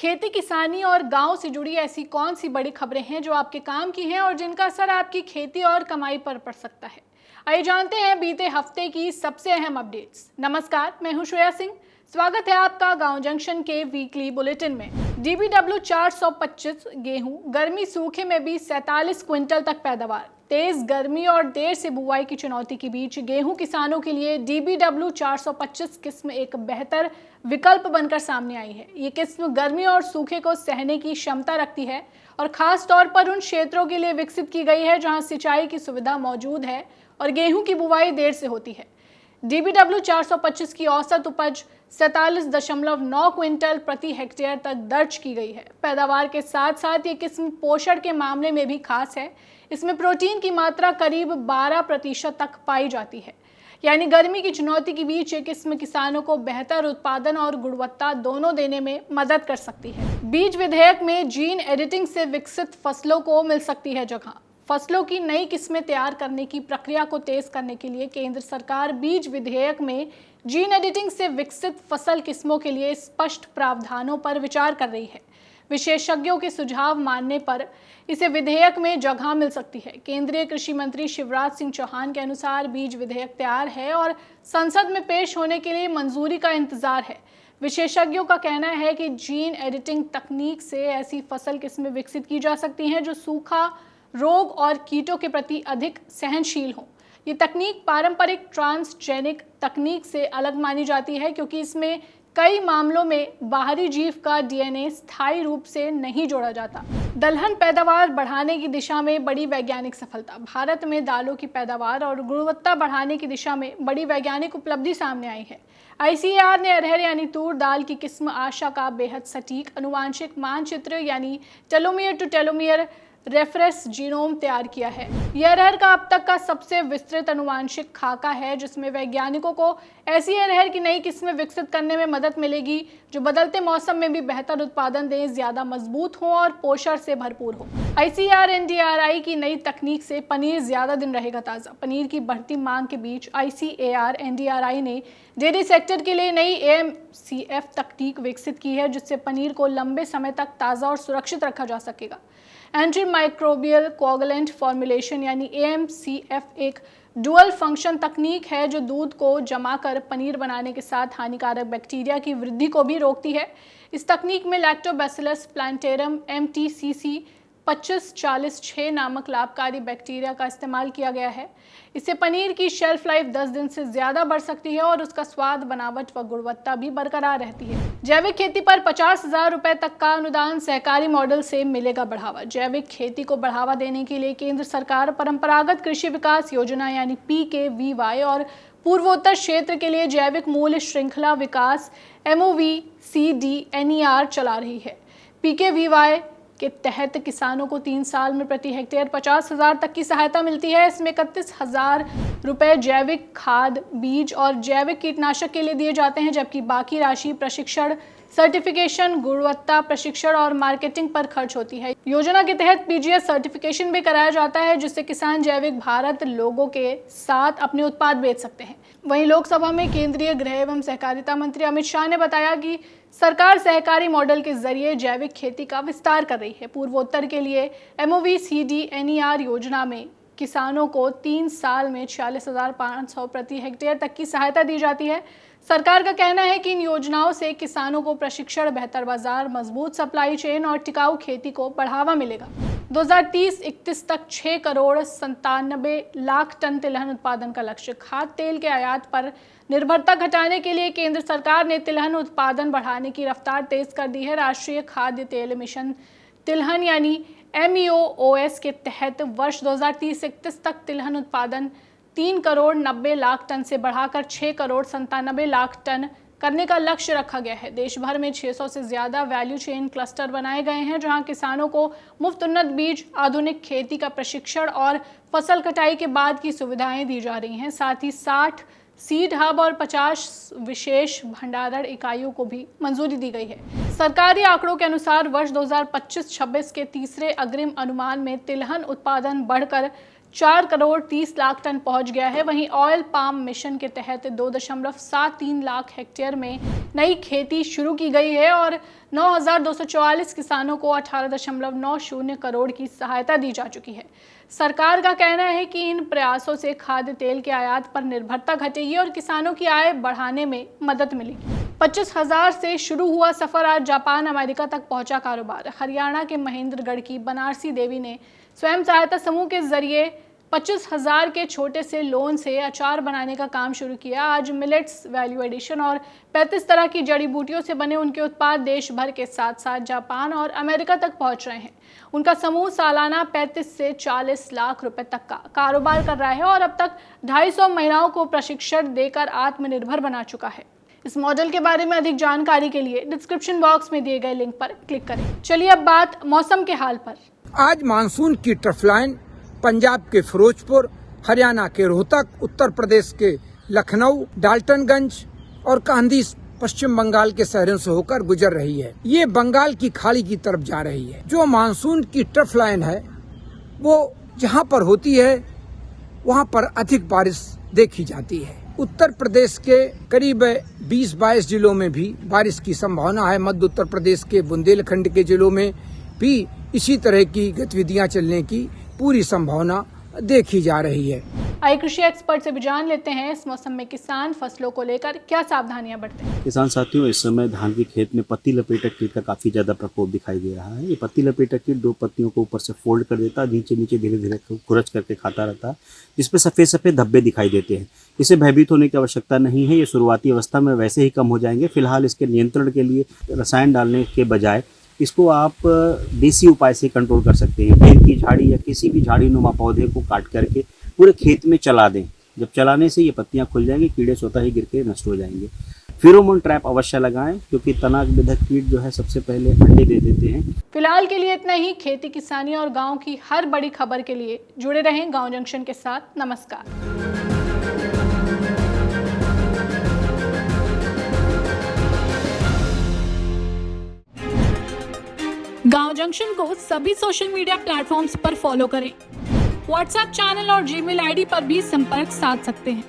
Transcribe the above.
खेती किसानी और गांव से जुड़ी ऐसी कौन सी बड़ी खबरें हैं जो आपके काम की हैं और जिनका असर आपकी खेती और कमाई पर पड़ सकता है। आइए जानते हैं बीते हफ्ते की सबसे अहम अपडेट्स। नमस्कार, मैं हूं श्रेया सिंह। स्वागत है आपका गांव जंक्शन के वीकली बुलेटिन में। DBW 425 गेहूं गर्मी सूखे में भी 47 क्विंटल तक पैदावार। तेज गर्मी और देर से बुआई की चुनौती के बीच गेहूं किसानों के लिए DBW 425 किस्म एक बेहतर विकल्प बनकर सामने आई है। ये किस्म गर्मी और सूखे को सहने की क्षमता रखती है और खास तौर पर उन क्षेत्रों के लिए विकसित की गई है जहां सिंचाई की सुविधा मौजूद है और गेहूं की बुवाई देर से होती है। DBW 425 की औसत उपज 47.9 क्विंटल प्रति हेक्टेयर तक दर्ज की गई है। पैदावार के साथ साथ ये किस्म पोषण के मामले में भी खास है। इसमें प्रोटीन की मात्रा करीब 12% तक पाई जाती है। यानी गर्मी की चुनौती के बीच ये किस्म किसानों को बेहतर उत्पादन और गुणवत्ता दोनों देने में मदद कर सकती है। बीज विधेयक में जीन एडिटिंग से विकसित फसलों को मिल सकती है जगह। फसलों की नई किस्में तैयार करने की प्रक्रिया को तेज करने के लिए केंद्र सरकार बीज विधेयक में जीन एडिटिंग से विकसित फसल किस्मों के लिए स्पष्ट प्रावधानों पर विचार कर रही है। विशेषज्ञों के सुझाव मानने पर इसे विधेयक में जगह मिल सकती है। केंद्रीय कृषि मंत्री शिवराज सिंह चौहान के अनुसार बीज विधेयक तैयार है और संसद में पेश होने के लिए मंजूरी का इंतजार है। विशेषज्ञों का कहना है कि जीन एडिटिंग तकनीक से ऐसी फसल किस्में विकसित की जा सकती हैं जो सूखा, रोग और कीटों के प्रति अधिक सहनशील हों। ये तकनीक पारंपरिक ट्रांसजेनिक तकनीक से अलग मानी जाती है क्योंकि इसमें कई मामलों में बाहरी जीव का DNA स्थायी रूप से नहीं जोड़ा जाता। दलहन पैदावार बढ़ाने की दिशा में बड़ी वैज्ञानिक सफलता। भारत में दालों की पैदावार और गुणवत्ता बढ़ाने की दिशा में बड़ी वैज्ञानिक उपलब्धि सामने आई है। ICAR ने अरहर यानी तूर दाल की किस्म आशा का बेहद सटीक अनुवांशिक मानचित्र यानी telomere to telomere reference genome तैयार किया है। यह अरहर का अब तक का सबसे विस्तृत अनुवांशिक खाका है जिसमें वैज्ञानिकों को ऐसी अरहर की नई किस्में विकसित करने में मदद मिलेगी जो बदलते मौसम में भी बेहतर उत्पादन दें, ज्यादा मजबूत हो और पोषण से भरपूर हो। ICAR NDRI की नई तकनीक से पनीर ज्यादा दिन रहेगा ताज़ा। पनीर की बढ़ती मांग के बीच ICAR NDRI ने डेयरी सेक्टर के लिए नई AMCF तकनीक विकसित की है जिससे पनीर को लंबे समय तक ताज़ा और सुरक्षित रखा जा सकेगा। एंटी माइक्रोबियल कोएगुलेंट फॉर्मुलेशन यानी AMCF एक डुअल फंक्शन तकनीक है जो दूध को जमाकर पनीर बनाने के साथ हानिकारक बैक्टीरिया की वृद्धि को भी रोकती है। इस तकनीक में लैक्टोबैसिलस प्लांटेरम MTCC 2546 नामक लाभकारी बैक्टीरिया का इस्तेमाल किया गया है। इससे पनीर की शेल्फ लाइफ 10 दिन से ज़्यादा बढ़ सकती है और उसका स्वाद, बनावट व गुणवत्ता भी बरकरार रहती है। जैविक खेती पर 50,000 रुपए तक का अनुदान, सहकारी मॉडल से मिलेगा बढ़ावा। जैविक खेती को बढ़ावा देने के लिए केंद्र सरकार परंपरागत कृषि विकास योजना यानी PKVY और पूर्वोत्तर क्षेत्र के लिए जैविक मूल्य श्रृंखला विकास MOVCDNER चला रही है। PKVY के तहत किसानों को 3 साल में प्रति हेक्टेयर 50,000 तक की सहायता मिलती है। इसमें 31,000 रुपए जैविक खाद, बीज और जैविक कीटनाशक के लिए दिए जाते हैं जबकि बाकी राशि प्रशिक्षण, सर्टिफिकेशन, गुणवत्ता प्रशिक्षण और मार्केटिंग पर खर्च होती है। योजना के तहत PGS सर्टिफिकेशन भी कराया जाता है जिससे किसान जैविक भारत लोगों के साथ अपने उत्पाद बेच सकते हैं। वहीं लोकसभा में केंद्रीय गृह एवं सहकारिता मंत्री अमित शाह ने बताया कि सरकार सहकारी मॉडल के जरिए जैविक खेती का विस्तार कर रही है। पूर्वोत्तर के लिए MOVCDNER योजना में किसानों को 3 साल में 46,500 प्रति हेक्टेयर तक की सहायता दी जाती है। सरकार का कहना है कि इन योजनाओं से किसानों को प्रशिक्षण, बेहतर बाजार, मजबूत सप्लाई चेन और टिकाऊ खेती को बढ़ावा मिलेगा। 2030-31 तक 6 करोड़ 97 लाख टन तिलहन उत्पादन का लक्ष्य। खाद्य तेल के आयात पर निर्भरता घटाने के लिए केंद्र सरकार ने तिलहन उत्पादन बढ़ाने की रफ्तार तेज कर दी है। राष्ट्रीय खाद्य तेल मिशन तिलहन यानी MEOOS के तहत वर्ष 2030-31 तक तिलहन उत्पादन 3 करोड़ 90 लाख टन से बढ़ाकर 6 करोड़ 97 लाख टन करने का लक्ष्य रखा गया है। देश भर में 600 से ज़्यादा वैल्यू चेन क्लस्टर बनाए गए हैं जहां किसानों को मुफ्त उन्नत बीज, आधुनिक खेती का प्रशिक्षण और फसल कटाई के बाद की सुविधाएं दी जा रही हैं। साथ ही 60 सीड हब और 50 विशेष भंडारण इकाइयों को भी मंजूरी दी गई है। सरकारी आंकड़ों के अनुसार वर्ष 2025-26 के तीसरे अग्रिम अनुमान में तिलहन उत्पादन बढ़कर 4 करोड़ 30 लाख टन पहुंच गया है। वहीं ऑयल पाम मिशन के तहत 2.73 लाख हेक्टेयर में नई खेती शुरू की गई है और 9,244 किसानों को 18.90 करोड़ की सहायता दी जा चुकी है। सरकार का कहना है कि इन प्रयासों से खाद्य तेल के आयात पर निर्भरता घटेगी और किसानों की आय बढ़ाने में मदद मिलेगी। 25,000 से शुरू हुआ सफर आज जापान अमेरिका तक पहुंचा कारोबार। हरियाणा के महेंद्रगढ़ की बनारसी देवी ने स्वयं सहायता समूह के जरिए 25,000 के छोटे से लोन से अचार बनाने का काम शुरू किया। आज मिलेट्स, वैल्यू एडिशन और 35 तरह की जड़ी बूटियों से बने उनके उत्पाद देश भर के साथ साथ जापान और अमेरिका तक पहुंच रहे हैं। उनका समूह सालाना 35 से 40 लाख रुपए तक का कारोबार कर रहा है और अब तक 250 महिलाओं को प्रशिक्षण देकर आत्मनिर्भर बना चुका है। इस मॉडल के बारे में अधिक जानकारी के लिए डिस्क्रिप्शन बॉक्स में दिए गए लिंक पर क्लिक करें। चलिए अब बात मौसम के हाल पर। आज मानसून की ट्रफ लाइन पंजाब के फिरोजपुर, हरियाणा के रोहतक, उत्तर प्रदेश के लखनऊ, डाल्टनगंज और कांदी पश्चिम बंगाल के शहरों से होकर गुजर रही है। ये बंगाल की खाड़ी की तरफ जा रही है। जो मानसून की ट्रफ लाइन है वो जहाँ पर होती है वहाँ पर अधिक बारिश देखी जाती है। उत्तर प्रदेश के करीब 20-22 जिलों में भी बारिश की संभावना है। मध्य उत्तर प्रदेश के बुंदेलखंड के जिलों में भी इसी तरह की गतिविधियां चलने की पूरी संभावना देखी जा रही है। आइए कृषि एक्सपर्ट से भी जान लेते हैं इस मौसम में किसान फसलों को लेकर क्या सावधानियां बरतें। किसान साथियों, इस समय धान की खेत में पत्ती लपेटक कीट का काफी ज्यादा प्रकोप दिखाई दे रहा है। ये पत्ती लपेटक कीट 2 पत्तियों को ऊपर से फोल्ड कर देता है, नीचे नीचे धीरे धीरे खुरच करके खाता रहता है, जिसपे सफेद सफेद धब्बे दिखाई देते हैं। इसे भयभीत होने की आवश्यकता नहीं है। ये शुरुआती अवस्था में वैसे ही कम हो जाएंगे। फिलहाल इसके नियंत्रण के लिए रसायन डालने के बजाय इसको आप देसी उपाय से कंट्रोल कर सकते हैं। बेर की झाड़ी या किसी भी झाड़ी नुमा पौधे को काट करके पूरे खेत में चला दें। जब चलाने से ये पत्तियां खुल जाएंगी, कीड़े स्वतः ही गिर के नष्ट हो जाएंगे। फेरोमोन ट्रैप अवश्य लगाएं, क्योंकि तनाक विधक कीट जो है सबसे पहले अंडे दे देते हैं। फिलहाल के लिए इतना ही। खेती, किसानी और गाँव की हर बड़ी खबर के लिए जुड़े रहें गाँव जंक्शन के साथ। नमस्कार। गांव जंक्शन को सभी सोशल मीडिया प्लेटफॉर्म्स पर फॉलो करें। व्हाट्सएप चैनल और जीमेल आईडी पर भी संपर्क साध सकते हैं।